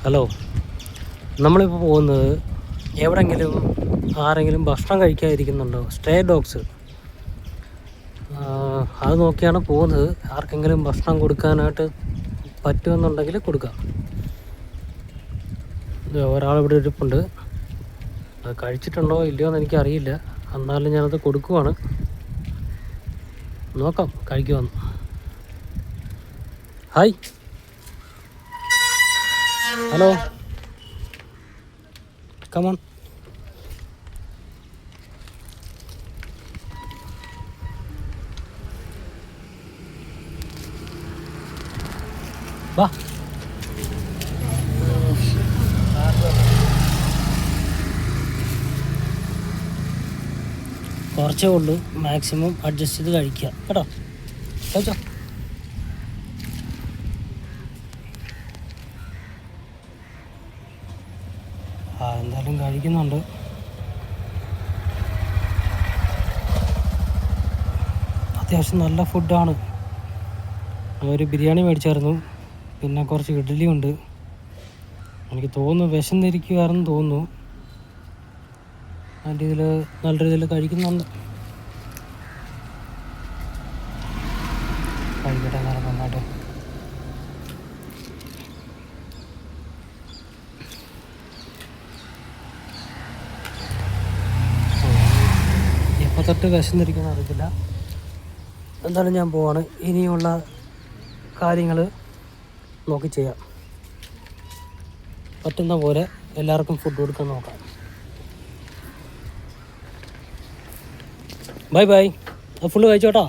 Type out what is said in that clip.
Hello, നമ്മളിപ്പോൾ പോകുന്നത് എവിടെയെങ്കിലും ആരെങ്കിലും ഭക്ഷണം കഴിക്കാതിരിക്കുന്നുണ്ടോ, സ്ട്രേ ഡോഗ്സ്, അത് നോക്കിയാണ് പോകുന്നത്. ആർക്കെങ്കിലും ഭക്ഷണം കൊടുക്കാനായിട്ട് പറ്റുമെന്നുണ്ടെങ്കിൽ കൊടുക്കാം. ഒരാളിവിടെ ഇരിപ്പുണ്ട്. അത് കഴിച്ചിട്ടുണ്ടോ ഇല്ലയോ എന്ന് എനിക്കറിയില്ല. എന്നാലും ഞാനത് കൊടുക്കുവാണ്. നോക്കാം കഴിക്കുമെന്ന്. Hi, hello, come on. വാ. കുറച്ചേ ഉള്ളൂ, മാക്സിമം അഡ്ജസ്റ്റ് ചെയ്ത് കഴിക്കുക കേട്ടോ. കഴിച്ചോ. എന്തായാലും കഴിക്കുന്നുണ്ട്. അത്യാവശ്യം നല്ല ഫുഡാണ്. ഒരു ബിരിയാണി മേടിച്ചായിരുന്നു, പിന്നെ കുറച്ച് ഇഡ്ഡലി ഉണ്ട്. എനിക്ക് തോന്നുന്നു വിശന്നിരിക്കുവാണെന്ന് തോന്നുന്നു. അതിൻ്റെ ഇതിൽ നല്ല രീതിയിൽ കഴിക്കുന്നുണ്ട്. കഴിക്കട്ടെ നേരം നന്നായിട്ട്. എപ്പോൾ തൊട്ട് വിശന്നിരിക്കുന്ന അറിയത്തില്ല. എന്തായാലും ഞാൻ പോവാണ്. ഇനിയുള്ള കാര്യങ്ങൾ നോക്കി ചെയ്യാം. പറ്റുന്ന പോലെ എല്ലാവർക്കും ഫുഡ് കൊടുക്കാൻ നോക്കാം. Bye bye. ഫുള്ള് കഴിച്ചോട്ടോ.